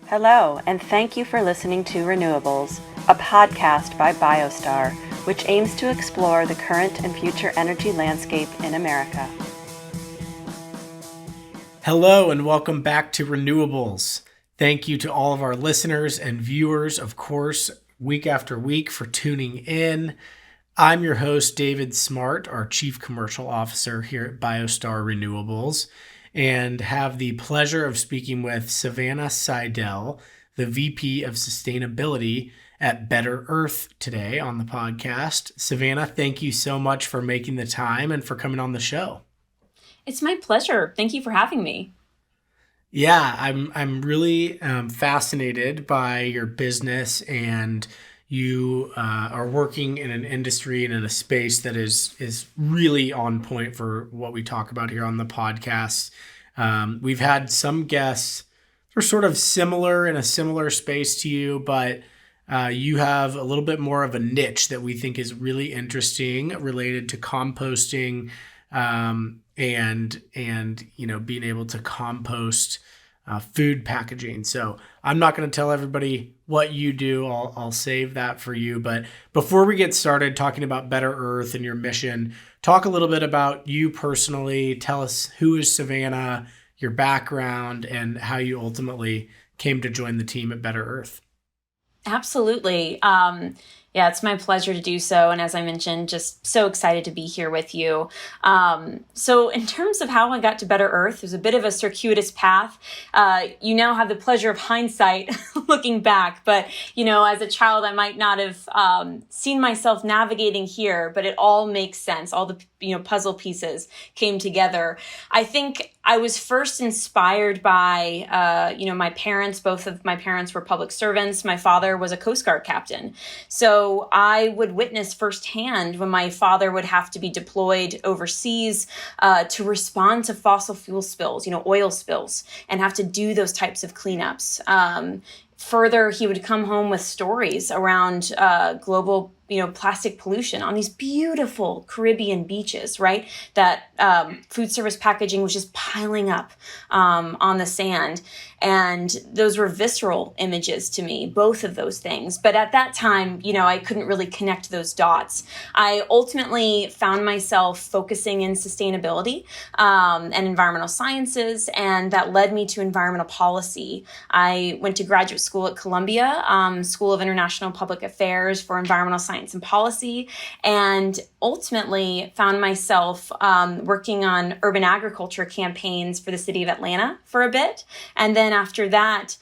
Hello, and thank you for listening to RENEWables, a podcast by BioStar, which aims to explore the current and future energy landscape in America. Hello, and welcome back to RENEWables. Thank you to all of our listeners and viewers, of course, week after week for tuning in. I'm your host, David Smart, our Chief Commercial Officer here at BioStar RENEWables, and have the pleasure of speaking with Savannah Seidel, the VP of Sustainability at Better Earth today on the podcast. Savannah, thank you so much for making the time and for coming on the show. It's my pleasure. Thank you for having me. Yeah, I'm really fascinated by your business, and you are working in an industry and in a space that is really on point for what we talk about here on the podcast. We've had some guests who are sort of similar in a similar space to you, but you have a little bit more of a niche that we think is really interesting related to composting. And being able to compost food packaging. So I'm not going to tell everybody what you do. I'll save that for you. But before we get started talking about Better Earth and your mission, talk a little bit about you personally. Tell us, who is Savannah, your background, and how you ultimately came to join the team at Better Earth. Absolutely. Yeah, it's my pleasure to do so. And as I mentioned, just so excited to be here with you. So in terms of how I got to Better Earth, there's a bit of a circuitous path. You now have the pleasure of hindsight looking back. But, as a child, I might not have seen myself navigating here, but it all makes sense. All the puzzle pieces came together. I think I was first inspired by, my parents. Both of my parents were public servants. My father was a Coast Guard captain. So I would witness firsthand when my father would have to be deployed overseas to respond to fossil fuel spills, oil spills, and have to do those types of cleanups. Further, he would come home with stories around global plastic pollution on these beautiful Caribbean beaches, right? That food service packaging was just piling up on the sand. And those were visceral images to me, both of those things. But at that time, I couldn't really connect those dots. I ultimately found myself focusing in sustainability and environmental sciences, and that led me to environmental policy. I went to graduate school at Columbia, School of International Public Affairs for Environmental Science and Policy, and ultimately found myself working on urban agriculture campaigns for the city of Atlanta for a bit. And then after that,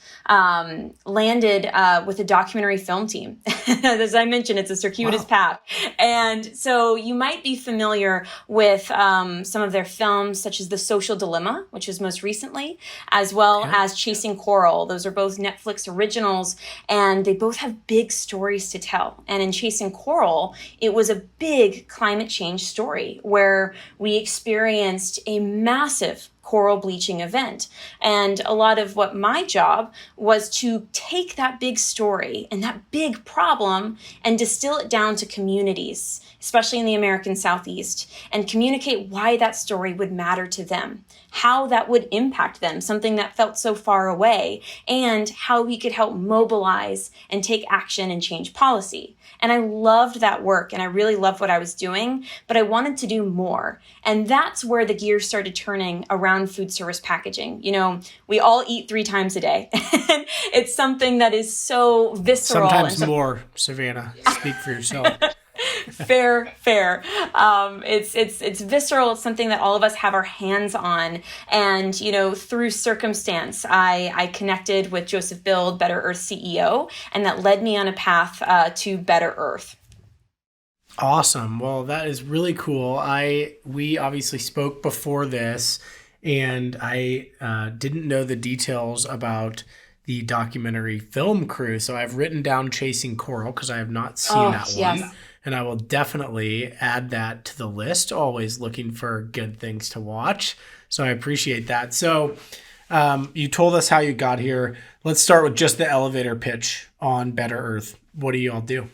landed with a documentary film team. As I mentioned, it's a circuitous path. And so you might be familiar with some of their films, such as The Social Dilemma, which was most recently, as well as Chasing Coral. Those are both Netflix originals, and they both have big stories to tell. And in Chasing Coral, it was a big climate change story where we experienced a massive coral bleaching event. And a lot of what my job was to take that big story and that big problem and distill it down to communities, especially in the American Southeast, and communicate why that story would matter to them, how that would impact them, something that felt so far away, and how we could help mobilize and take action and change policy. And I loved that work, and I really loved what I was doing, but I wanted to do more. And that's where the gears started turning around food service packaging. We all eat 3 times a day. And it's something that is so visceral. Sometimes more, Savannah. Speak for yourself. Fair. It's visceral. It's something that all of us have our hands on. And, through circumstance, I connected with Joseph Bild, Better Earth CEO, and that led me on a path to Better Earth. Awesome. Well, that is really cool. We obviously spoke before this, and I didn't know the details about the documentary film crew. So I've written down Chasing Coral because I have not seen that one. Yes. And I will definitely add that to the list, always looking for good things to watch. So I appreciate that. So you told us how you got here. Let's start with just the elevator pitch on Better Earth. What do you all do?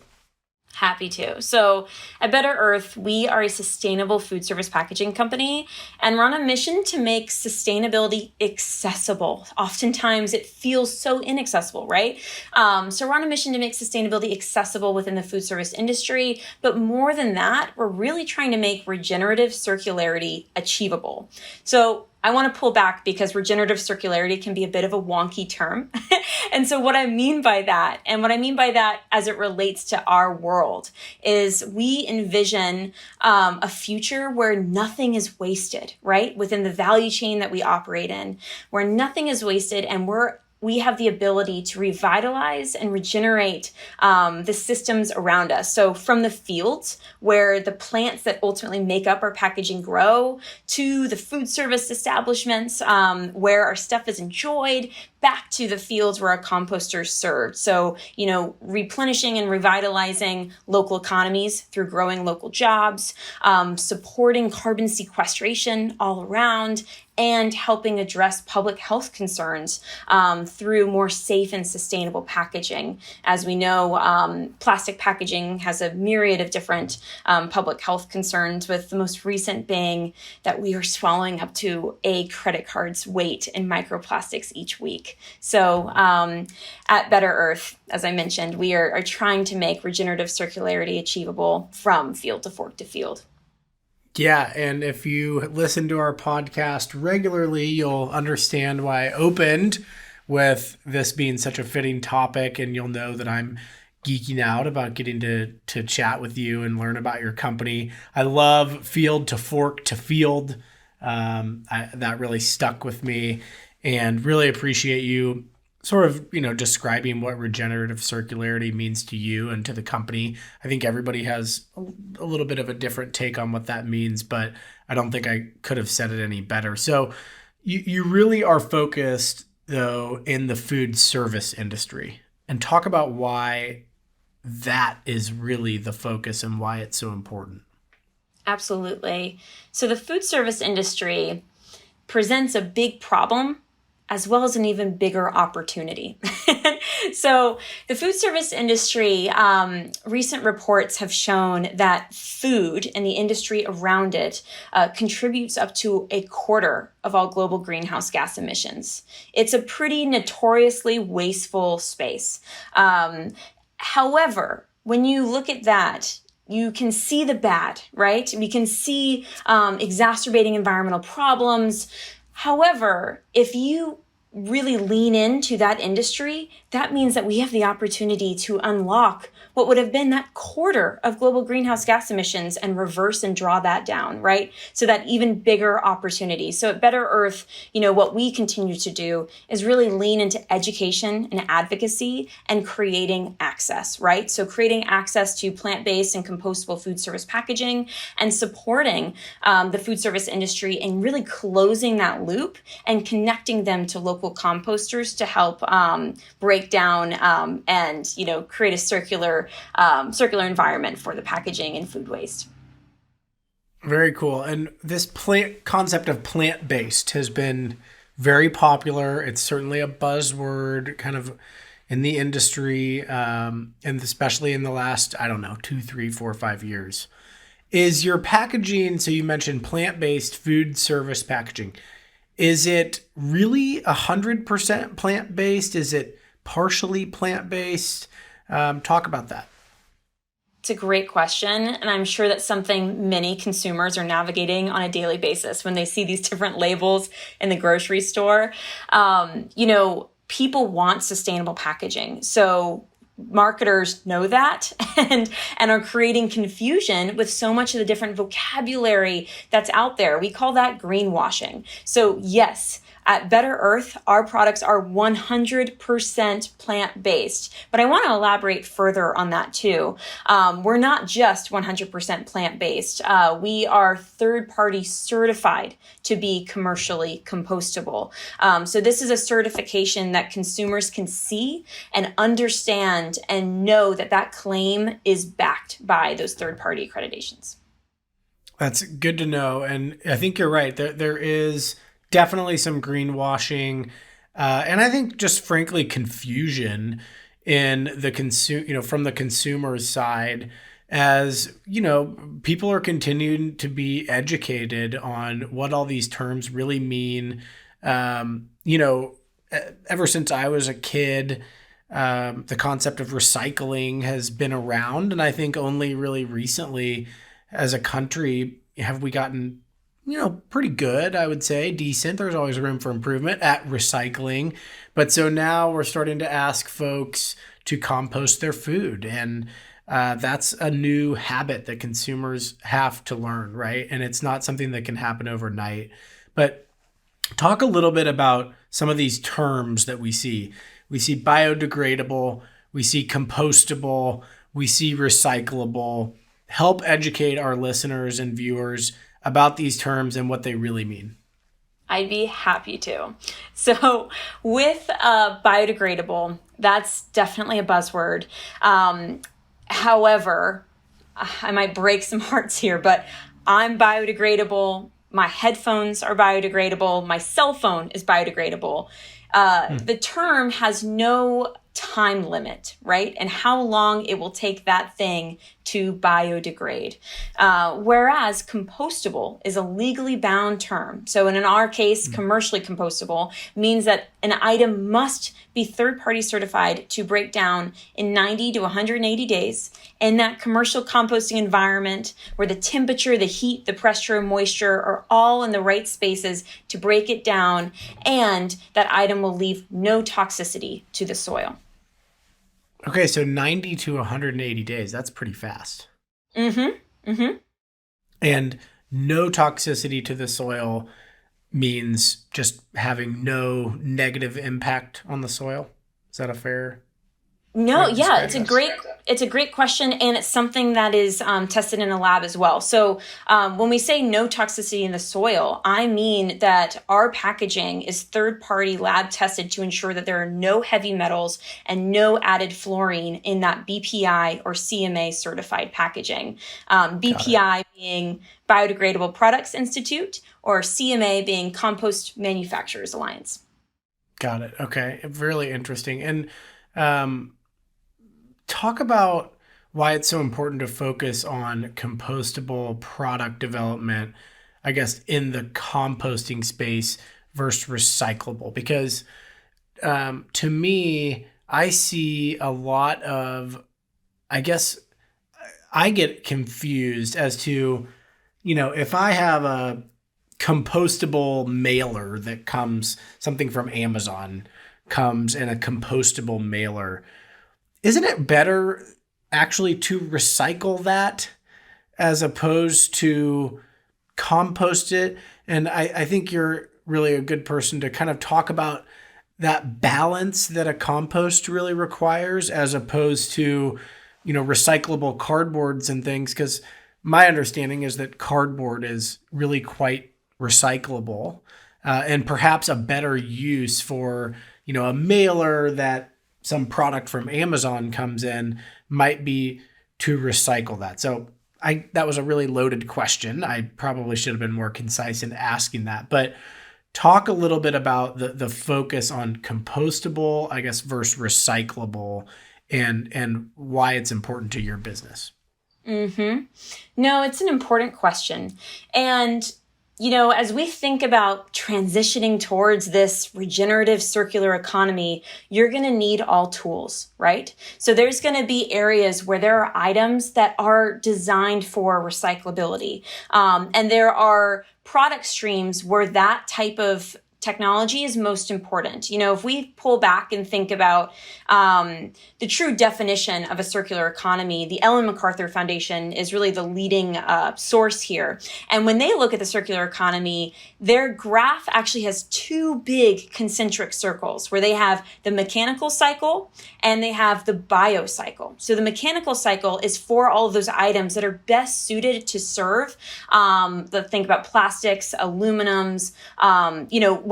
Happy to. So at Better Earth, we are a sustainable food service packaging company, and we're on a mission to make sustainability accessible. Oftentimes it feels so inaccessible, right? So we're on a mission to make sustainability accessible within the food service industry. But more than that, we're really trying to make regenerative circularity achievable. So I want to pull back because regenerative circularity can be a bit of a wonky term. And so what I mean by that, and what I mean by that as it relates to our world, is we envision a future where nothing is wasted, right? Within the value chain that we operate in, where nothing is wasted, and we have the ability to revitalize and regenerate the systems around us. So from the fields where the plants that ultimately make up our packaging grow, to the food service establishments where our stuff is enjoyed, back to the fields where our composters served. So, replenishing and revitalizing local economies through growing local jobs, supporting carbon sequestration all around, and helping address public health concerns through more safe and sustainable packaging. As we know, plastic packaging has a myriad of different public health concerns, with the most recent being that we are swallowing up to a credit card's weight in microplastics each week. So at Better Earth, as I mentioned, we are trying to make regenerative circularity achievable from field to fork to field. Yeah, and if you listen to our podcast regularly, you'll understand why I opened with this being such a fitting topic, and you'll know that I'm geeking out about getting to chat with you and learn about your company. I love field to fork to field. That really stuck with me, and really appreciate you sort of, describing what regenerative circularity means to you and to the company. I think everybody has a little bit of a different take on what that means, but I don't think I could have said it any better. So you really are focused, though, in the food service industry, and talk about why that is really the focus and why it's so important. Absolutely. So the food service industry presents a big problem as well as an even bigger opportunity. So the food service industry, recent reports have shown that food and the industry around it contributes up to a quarter of all global greenhouse gas emissions. It's a pretty notoriously wasteful space. However, when you look at that, you can see the bad, right? We can see exacerbating environmental problems. However, if you really lean into that industry, that means that we have the opportunity to unlock what would have been that quarter of global greenhouse gas emissions and reverse and draw that down, right? So that even bigger opportunity. So at Better Earth, what we continue to do is really lean into education and advocacy and creating access, right? So creating access to plant-based and compostable food service packaging, and supporting the food service industry and really closing that loop and connecting them to local composters to help break down and create a circular environment for the packaging and food waste. Very cool. And this concept of plant-based has been very popular. It's certainly a buzzword kind of in the industry, and especially in the last, 2, 3, 4, 5 years. Is your packaging, so you mentioned plant-based food service packaging, is it really 100% plant-based? Is it partially plant-based? Talk about that. It's a great question, and I'm sure that's something many consumers are navigating on a daily basis when they see these different labels in the grocery store. People want sustainable packaging. So marketers know that and are creating confusion with so much of the different vocabulary that's out there. We call that greenwashing. So yes, at Better Earth, our products are 100% plant-based, but I want to elaborate further on that too. We're not just 100% plant-based. We are third-party certified to be commercially compostable. So this is a certification that consumers can see and understand and know that that claim is backed by those third-party accreditations. That's good to know. And I think you're right. There is definitely some greenwashing, and I think just frankly confusion in the from the consumer's side, as people are continuing to be educated on what all these terms really mean. Ever since I was a kid, the concept of recycling has been around, and I think only really recently, as a country, have we gotten pretty good, I would say, decent. There's always room for improvement at recycling. But so now we're starting to ask folks to compost their food. And that's a new habit that consumers have to learn, right? And it's not something that can happen overnight. But talk a little bit about some of these terms that we see. We see biodegradable, we see compostable, we see recyclable. Help educate our listeners and viewers about these terms and what they really mean. I'd be happy to. So with biodegradable, that's definitely a buzzword. However, I might break some hearts here, but I'm biodegradable. My headphones are biodegradable. My cell phone is biodegradable. The term has no time limit, right? And how long it will take that thing to biodegrade. Whereas compostable is a legally bound term. So in our case, commercially compostable means that an item must be third-party certified to break down in 90 to 180 days in that commercial composting environment where the temperature, the heat, the pressure, moisture are all in the right spaces to break it down, and that item will leave no toxicity to the soil. Okay, so 90 to 180 days, that's pretty fast. Mm-hmm. Mm-hmm. And no toxicity to the soil means just having no negative impact on the soil. Is that a fair? No, yeah, it's a great question, and it's something that is tested in a lab as well. So when we say no toxicity in the soil, I mean that our packaging is third-party lab tested to ensure that there are no heavy metals and no added fluorine in that BPI or CMA certified packaging. BPI being Biodegradable Products Institute, or CMA being Compost Manufacturers Alliance. Got it. Okay, really interesting. And talk about why it's so important to focus on compostable product development, I guess, in the composting space versus recyclable. Because to me, I see a lot of, I guess, I get confused as to, if I have a compostable mailer that comes, something from Amazon comes in a compostable mailer, isn't it better actually to recycle that as opposed to compost it? And I think you're really a good person to kind of talk about that balance that a compost really requires, as opposed to, recyclable cardboards and things. Because my understanding is that cardboard is really quite recyclable, and perhaps a better use for, a mailer that some product from Amazon comes in might be to recycle that. So that was a really loaded question. I probably should have been more concise in asking that, but talk a little bit about the focus on compostable, I guess, versus recyclable, and why it's important to your business. Mm-hmm. No, it's an important question. And as we think about transitioning towards this regenerative circular economy, you're going to need all tools, right? So there's going to be areas where there are items that are designed for recyclability. And there are product streams where that type of technology is most important. If we pull back and think about the true definition of a circular economy, the Ellen MacArthur Foundation is really the leading source here. And when they look at the circular economy, their graph actually has two big concentric circles where they have the mechanical cycle and they have the biocycle. So the mechanical cycle is for all of those items that are best suited to serve. Think about plastics, aluminums,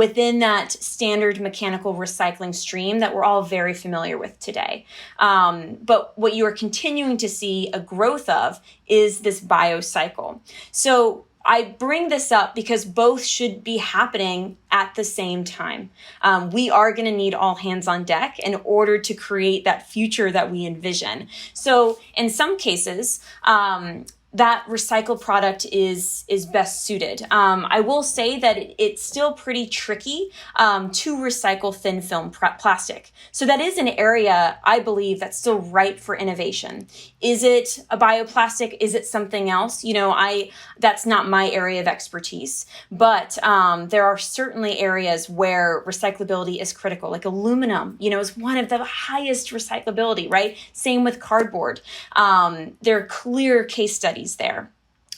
within that standard mechanical recycling stream that we're all very familiar with today. But what you are continuing to see a growth of is this biocycle. So I bring this up because both should be happening at the same time. We are going to need all hands on deck in order to create that future that we envision. So in some cases, that recycled product is best suited. I will say that it's still pretty tricky to recycle thin film plastic. So that is an area I believe that's still ripe for innovation. Is it a bioplastic? Is it something else? That's not my area of expertise, but there are certainly areas where recyclability is critical, like aluminum, is one of the highest recyclability, right? Same with cardboard. There are clear case studies there.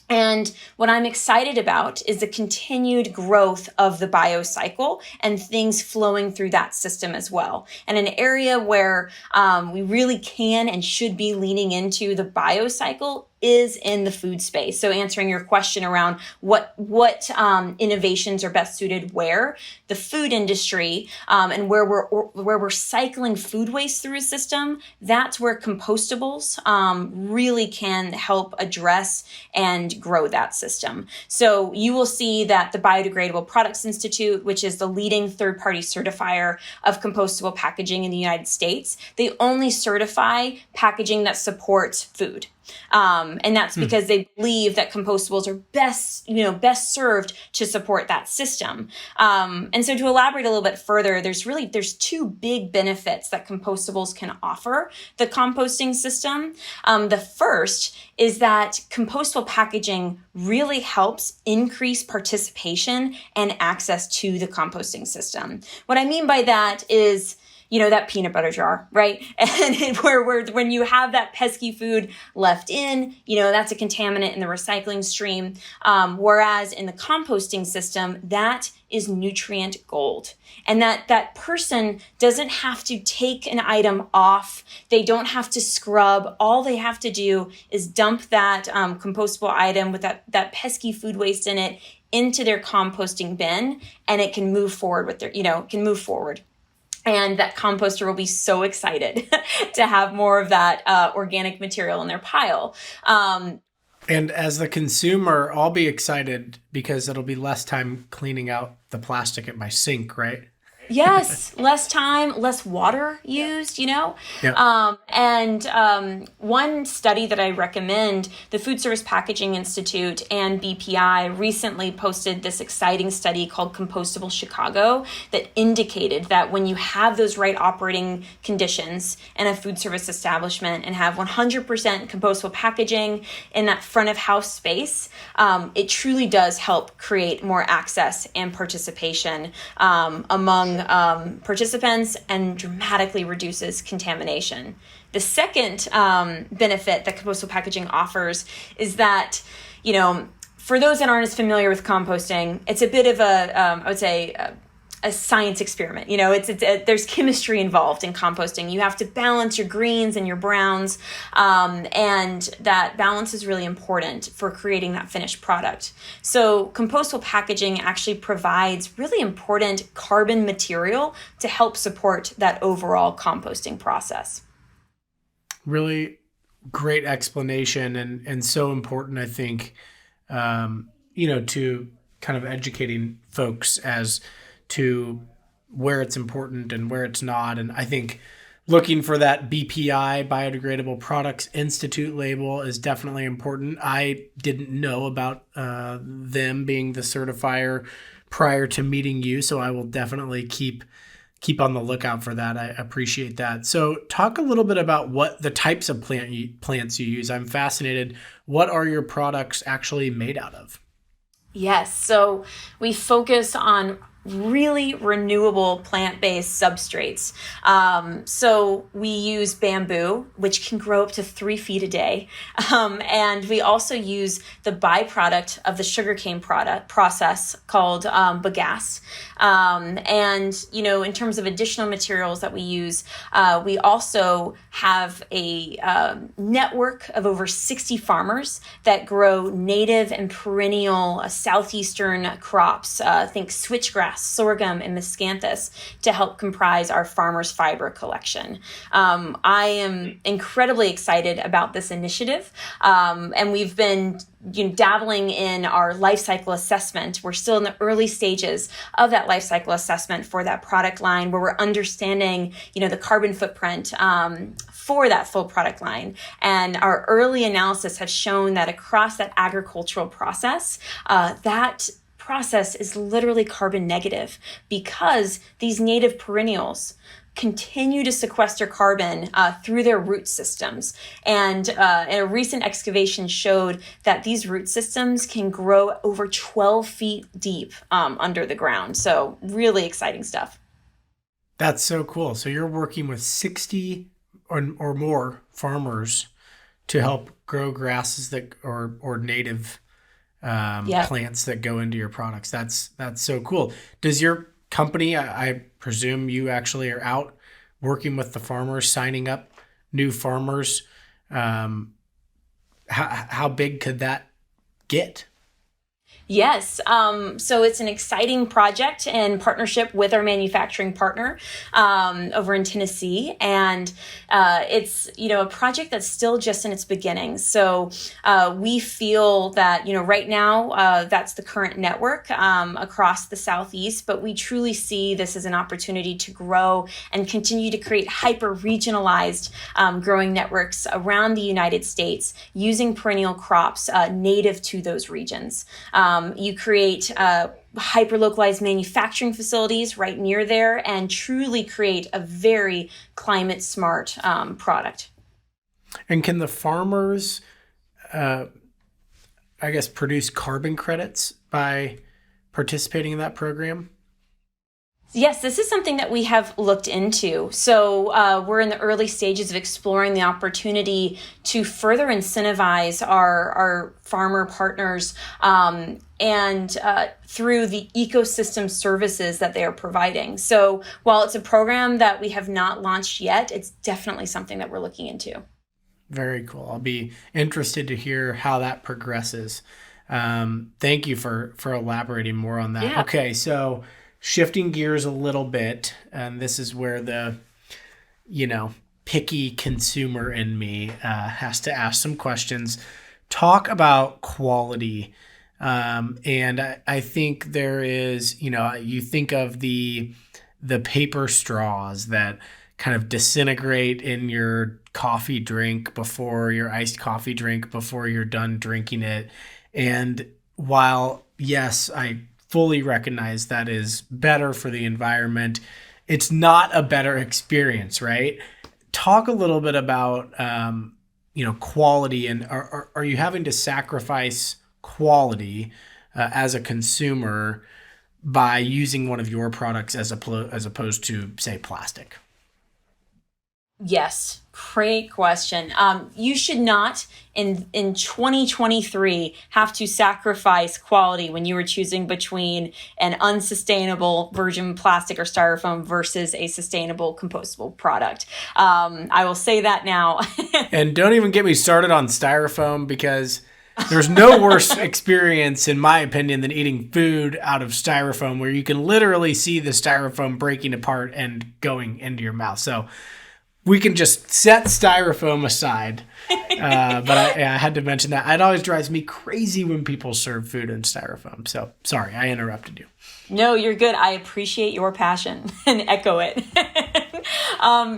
And what I'm excited about is the continued growth of the biocycle and things flowing through that system as well. And an area where we really can and should be leaning into the biocycle is in the food space. So answering your question around what innovations are best suited where, the food industry and where we're cycling food waste through a system, that's where compostables really can help address and grow that system. So you will see that the Biodegradable Products Institute, which is the leading third-party certifier of compostable packaging in the United States, they only certify packaging that supports food. And that's because they believe that compostables are best served to support that system. And so to elaborate a little bit further, there's two big benefits that compostables can offer the composting system. The first is that compostable packaging really helps increase participation and access to the composting system. What I mean by that is, that peanut butter jar, right? And when you have that pesky food left in, that's a contaminant in the recycling stream. Whereas in the composting system, that is nutrient gold. And that person doesn't have to take an item off. They don't have to scrub. All they have to do is dump that compostable item with that pesky food waste in it into their composting bin, and it can move forward And that composter will be so excited to have more of that organic material in their pile. And as the consumer, I'll be excited because it'll be less time cleaning out the plastic at my sink, right? Yes, less time, less water used, Yep. One study that I recommend, the Food Service Packaging Institute and BPI recently posted this exciting study called Compostable Chicago that indicated that when you have those right operating conditions in a food service establishment and have 100% compostable packaging in that front of house space, it truly does help create more access and participation among participants and dramatically reduces contamination. The second benefit that compostable packaging offers is that, for those that aren't as familiar with composting, it's a bit of I would say, a science experiment. There's chemistry involved in composting. You have to balance your greens and your browns, and that balance is really important for creating that finished product. So compostable packaging actually provides really important carbon material to help support that overall composting process. Really great explanation and so important, I think, to kind of educating folks as to where it's important and where it's not. And I think looking for that BPI, Biodegradable Products Institute label is definitely important. I didn't know about them being the certifier prior to meeting you, so I will definitely keep on the lookout for that. I appreciate that. So talk a little bit about what the types of plants you use. I'm fascinated. What are your products actually made out of? Yes, so we focus on really renewable plant-based substrates. So we use bamboo, which can grow up to 3 feet a day. And we also use the byproduct of the sugarcane process called bagasse. And, in terms of additional materials that we use, we also have a network of over 60 farmers that grow native and perennial southeastern crops. Think switchgrass grass, sorghum, and miscanthus to help comprise our farmers' fiber collection. I am incredibly excited about this initiative, and we've been dabbling in our life cycle assessment. We're still in the early stages of that life cycle assessment for that product line, where we're understanding, the carbon footprint for that full product line. And our early analysis has shown that across that agricultural process, that process is literally carbon negative, because these native perennials continue to sequester carbon through their root systems. And a recent excavation showed that these root systems can grow over 12 feet deep under the ground. So really exciting stuff. That's so cool. So you're working with 60 or more farmers to help grow grasses that or native plants that go into your products. That's so cool. Does your company, I presume you actually are out working with the farmers, signing up new farmers. How big could that get? Yes. So it's an exciting project in partnership with our manufacturing partner over in Tennessee. And it's, a project that's still just in its beginnings. So we feel that, right now that's the current network across the Southeast, but we truly see this as an opportunity to grow and continue to create hyper-regionalized growing networks around the United States using perennial crops native to those regions. You create hyper-localized manufacturing facilities right near there and truly create a very climate-smart product. And can the farmers, produce carbon credits by participating in that program? Yes, this is something that we have looked into. So we're in the early stages of exploring the opportunity to further incentivize our farmer partners and through the ecosystem services that they are providing. So while it's a program that we have not launched yet, it's definitely something that we're looking into. Very cool. I'll be interested to hear how that progresses. Thank you for elaborating more on that. Yeah. Okay, so shifting gears a little bit, and this is where the, picky consumer in me has to ask some questions. Talk about quality. And I think there is, you think of the paper straws that kind of disintegrate in your coffee drink your iced coffee drink before you're done drinking it. And while, yes, I fully recognize that is better for the environment, it's not a better experience, right? Talk a little bit about, quality, and are you having to sacrifice quality as a consumer by using one of your products as opposed to, say, plastic? Yes, great question. You should not in 2023 have to sacrifice quality when you were choosing between an unsustainable virgin plastic or styrofoam versus a sustainable compostable product. I will say that now. And don't even get me started on styrofoam, because there's no worse experience, in my opinion, than eating food out of styrofoam, where you can literally see the styrofoam breaking apart and going into your mouth. So we can just set styrofoam aside. But I had to mention that. It always drives me crazy when people serve food in styrofoam. So sorry, I interrupted you. No, you're good. I appreciate your passion and echo it.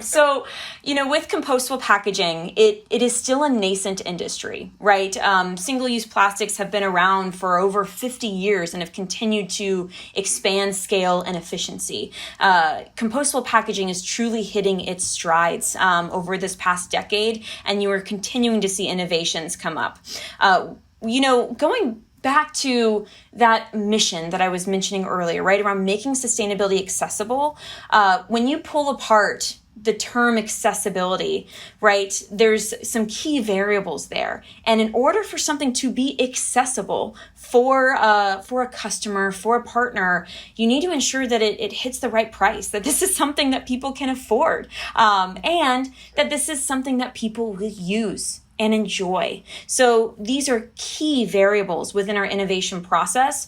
So, with compostable packaging, it is still a nascent industry, right? Single-use plastics have been around for over 50 years and have continued to expand scale and efficiency. Compostable packaging is truly hitting its strides over this past decade, and you are continuing to see innovations come up. Going back to that mission that I was mentioning earlier, right, around making sustainability accessible, when you pull apart the term accessibility, right, there's some key variables there. And in order for something to be accessible for a customer, for a partner, you need to ensure that it hits the right price, that this is something that people can afford, and that this is something that people will use and enjoy. So these are key variables within our innovation process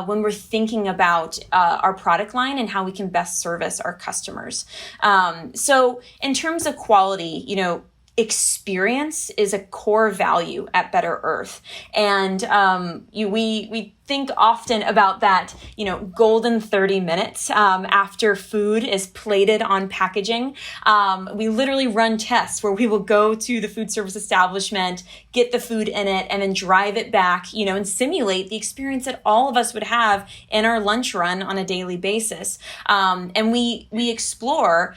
when we're thinking about our product line and how we can best service our customers. So in terms of quality, experience is a core value at Better Earth. And we think often about that, golden 30 minutes after food is plated on packaging. We literally run tests where we will go to the food service establishment, get the food in it, and then drive it back, and simulate the experience that all of us would have in our lunch run on a daily basis. And we explore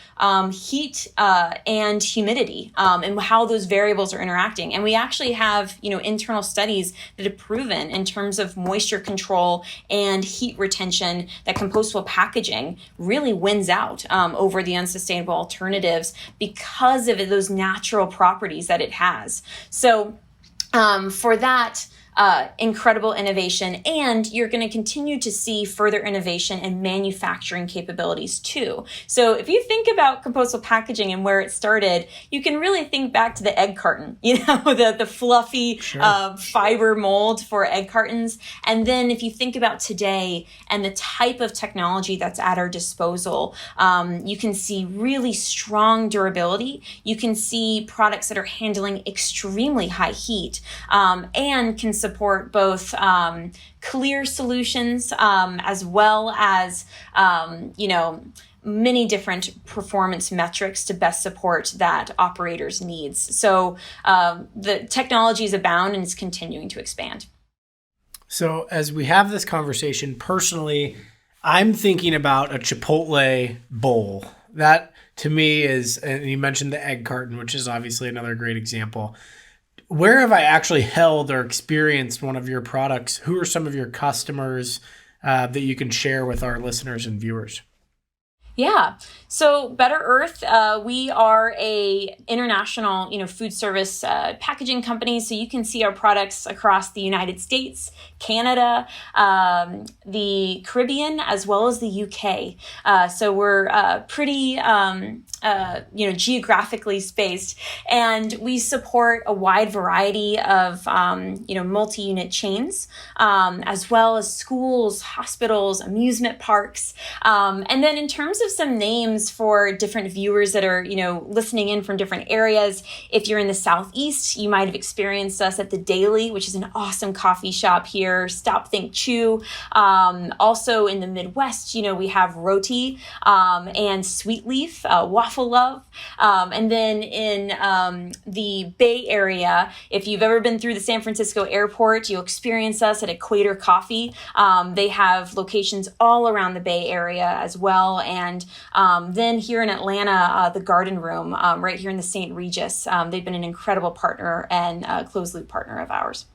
heat and humidity and how those variables are interacting. And we actually have, internal studies that have proven in terms of moisture control and heat retention that compostable packaging really wins out over the unsustainable alternatives because of those natural properties that it has. So for that, incredible innovation, and you're going to continue to see further innovation and manufacturing capabilities too. So if you think about compostable packaging and where it started, you can really think back to the egg carton, the fluffy fiber mold for egg cartons. And then if you think about today and the type of technology that's at our disposal, you can see really strong durability. You can see products that are handling extremely high heat and can support both clear solutions as well as, many different performance metrics to best support that operator's needs. So the technologies abound and it's continuing to expand. So as we have this conversation, personally, I'm thinking about a Chipotle bowl. That to me is, and you mentioned the egg carton, which is obviously another great example. Where have I actually held or experienced one of your products? Who are some of your customers that you can share with our listeners and viewers? Yeah. So Better Earth, we are a international, food service packaging company. So you can see our products across the United States, Canada, the Caribbean, as well as the UK. So we're pretty, geographically spaced, and we support a wide variety of, multi-unit chains, as well as schools, hospitals, amusement parks. And then in terms of some names for different viewers that are, listening in from different areas. If you're in the Southeast, you might have experienced us at the Daily, which is an awesome coffee shop here. Stop, Think, Chew. Also in the Midwest, we have Roti and Sweet Leaf, Waffle Love. And then in the Bay Area, if you've ever been through the San Francisco airport, you'll experience us at Equator Coffee. They have locations all around the Bay Area as well. And then here in Atlanta, the Garden Room, right here in the St. Regis, they've been an incredible partner and a closed loop partner of ours.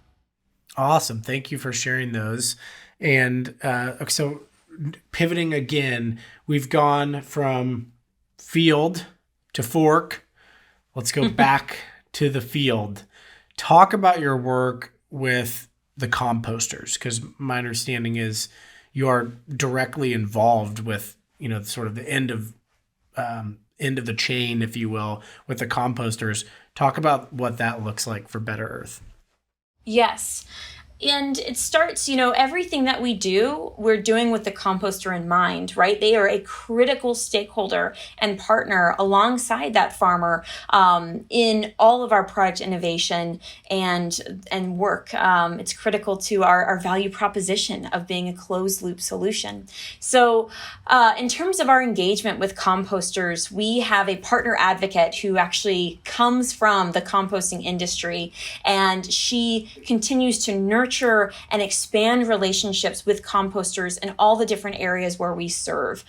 Awesome. Thank you for sharing those. And so pivoting again, we've gone from field to fork. Let's go back to the field. Talk about your work with the composters, because my understanding is you are directly involved with sort of the end of the chain, if you will, with the composters. Talk about what that looks like for Better Earth. Yes. And it starts, everything that we do, we're doing with the composter in mind, right? They are a critical stakeholder and partner alongside that farmer in all of our product innovation and work. It's critical to our value proposition of being a closed loop solution. So in terms of our engagement with composters, we have a partner advocate who actually comes from the composting industry, and she continues to nurture and expand relationships with composters in all the different areas where we serve.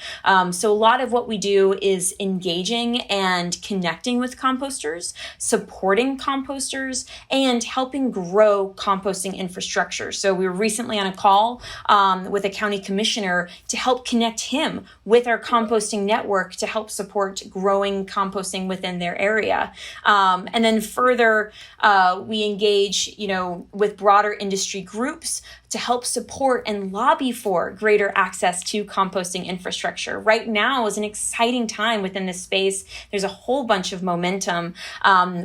So a lot of what we do is engaging and connecting with composters, supporting composters, and helping grow composting infrastructure. So we were recently on a call with a county commissioner to help connect him with our composting network to help support growing composting within their area. And then further, we engage, with broader industry industry groups to help support and lobby for greater access to composting infrastructure. Right now is an exciting time within this space. There's a whole bunch of momentum.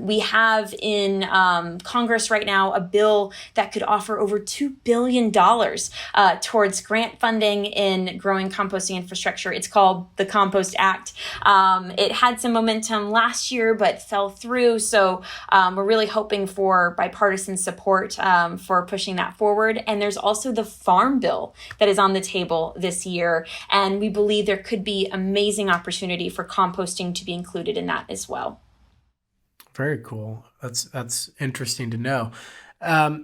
We have in Congress right now a bill that could offer over $2 billion towards grant funding in growing composting infrastructure. It's called the Compost Act. It had some momentum last year, but fell through. So we're really hoping for bipartisan support for pushing that forward. And there's also the Farm Bill that is on the table this year. And we believe there could be amazing opportunity for composting to be included in that as well. Very cool. That's interesting to know.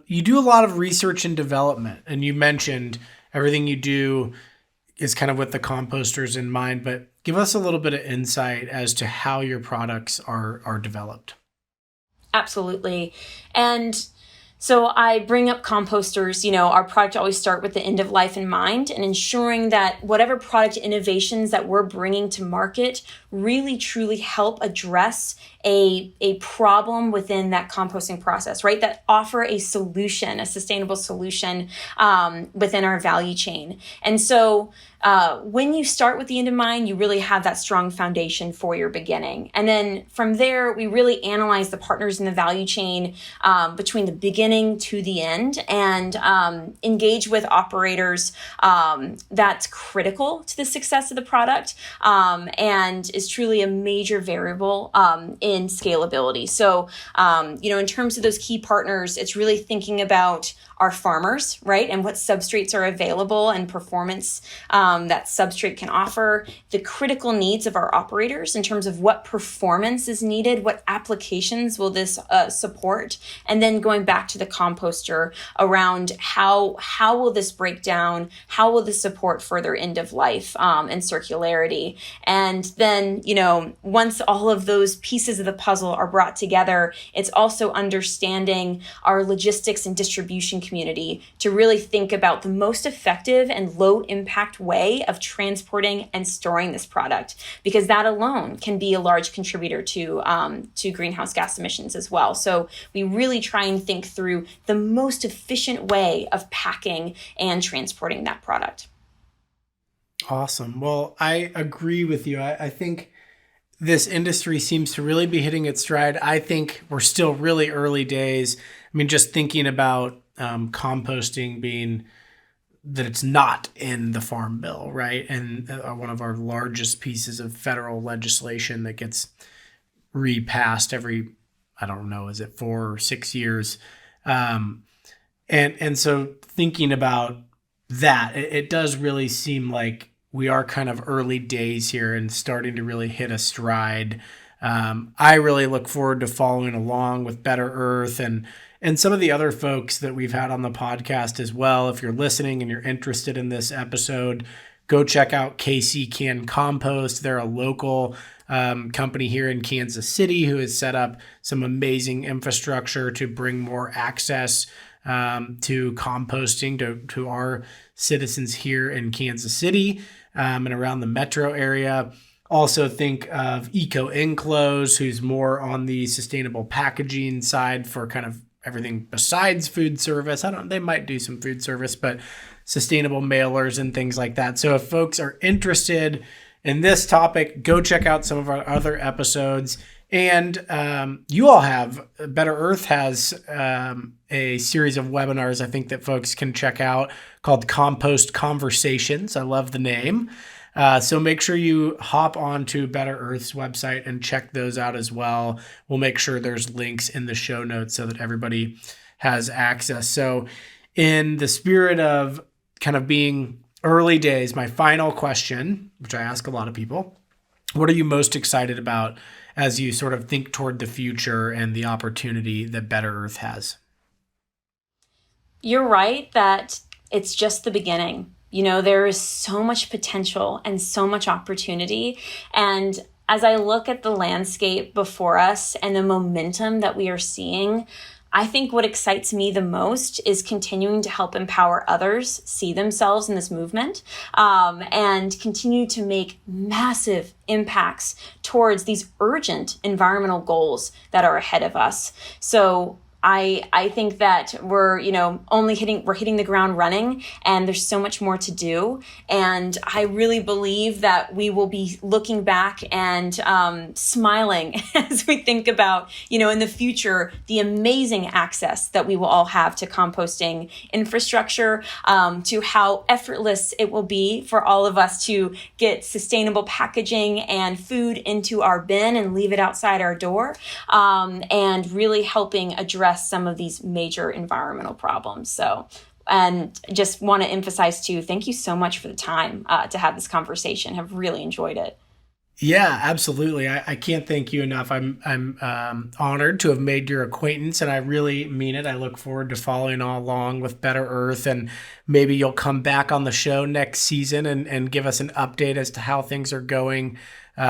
You do a lot of research and development, and you mentioned everything you do is kind of with the composters in mind, but give us a little bit of insight as to how your products are developed. Absolutely. And so I bring up composters, our product always start with the end of life in mind and ensuring that whatever product innovations that we're bringing to market really truly help address a problem within that composting process, right? That offer a solution, a sustainable solution within our value chain. And so when you start with the end in mind, you really have that strong foundation for your beginning. And then from there, we really analyze the partners in the value chain between the beginning to the end and engage with operators that's critical to the success of the product and is truly a major variable in scalability. So, in terms of those key partners, it's really thinking about our farmers, right? And what substrates are available and performance that substrate can offer, the critical needs of our operators in terms of what performance is needed, what applications will this support, and then going back to the composter around how will this break down, how will this support further end of life and circularity. And then, once all of those pieces of the puzzle are brought together, it's also understanding our logistics and distribution community to really think about the most effective and low impact way of transporting and storing this product, because that alone can be a large contributor to greenhouse gas emissions as well. So we really try and think through the most efficient way of packing and transporting that product. Awesome. Well, I agree with you. I think this industry seems to really be hitting its stride. I think we're still really early days. I mean, just thinking about composting being that it's not in the Farm Bill, right? And one of our largest pieces of federal legislation that gets repassed every, I don't know, is it 4 or 6 years? And so thinking about that, it does really seem like we are kind of early days here and starting to really hit a stride. I really look forward to following along with Better Earth and some of the other folks that we've had on the podcast as well. If you're listening and you're interested in this episode, go check out KC Can Compost. They're a local company here in Kansas City who has set up some amazing infrastructure to bring more access to composting to our citizens here in Kansas City and around the metro area. Also think of Eco Enclose, who's more on the sustainable packaging side for kind of everything besides food service. They might do some food service, but sustainable mailers and things like that. So if folks are interested in this topic, go check out some of our other episodes. And you all have, Better Earth has a series of webinars I think that folks can check out called Compost Conversations. I love the name. So make sure you hop on to Better Earth's website and check those out as well. We'll make sure there's links in the show notes so that everybody has access. So in the spirit of kind of being early days, my final question, which I ask a lot of people, what are you most excited about as you sort of think toward the future and the opportunity that Better Earth has? You're right that it's just the beginning. There is so much potential and so much opportunity. And as I look at the landscape before us and the momentum that we are seeing, I think what excites me the most is continuing to help empower others see themselves in this movement and continue to make massive impacts towards these urgent environmental goals that are ahead of us. So I think that we're hitting the ground running, and there's so much more to do. And I really believe that we will be looking back and smiling as we think about, in the future, the amazing access that we will all have to composting infrastructure, to how effortless it will be for all of us to get sustainable packaging and food into our bin and leave it outside our door, and really helping address some of these major environmental problems. So, and just want to emphasize too, thank you so much for the time to have this conversation. Have really enjoyed it. Yeah, absolutely. I can't thank you enough. I'm honored to have made your acquaintance, and I really mean it. I look forward to following all along with Better Earth, and maybe you'll come back on the show next season and give us an update as to how things are going.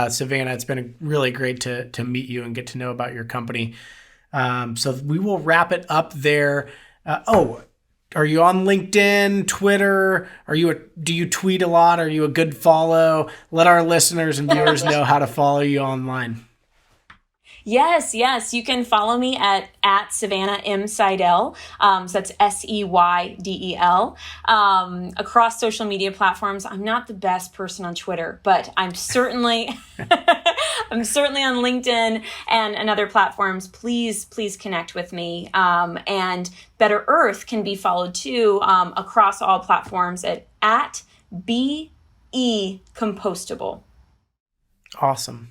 Savannah, it's been really great to meet you and get to know about your company. So we will wrap it up there. Are you on LinkedIn, Twitter? Do you tweet a lot? Are you a good follow? Let our listeners and viewers know how to follow you online. Yes. You can follow me at Savannah M. Seidel. So that's Seydel. Across social media platforms. I'm not the best person on Twitter, but I'm certainly on LinkedIn and other platforms. Please connect with me. And Better Earth can be followed too, across all platforms at BE Compostable. Awesome.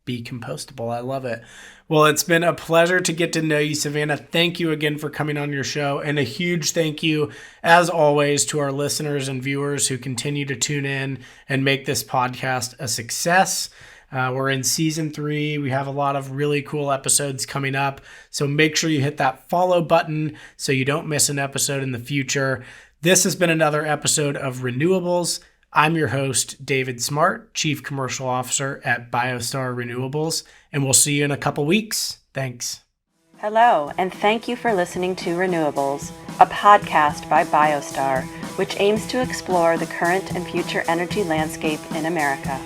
Be compostable. I love it. Well, it's been a pleasure to get to know you, Savannah. Thank you again for coming on your show. And a huge thank you, as always, to our listeners and viewers who continue to tune in and make this podcast a success. We're in season 3. We have a lot of really cool episodes coming up. So make sure you hit that follow button so you don't miss an episode in the future. This has been another episode of RENEWables. I'm your host, David Smart, Chief Commercial Officer at BioStar Renewables, and we'll see you in a couple weeks. Thanks. Hello, and thank you for listening to RENEWables, a podcast by BioStar, which aims to explore the current and future energy landscape in America.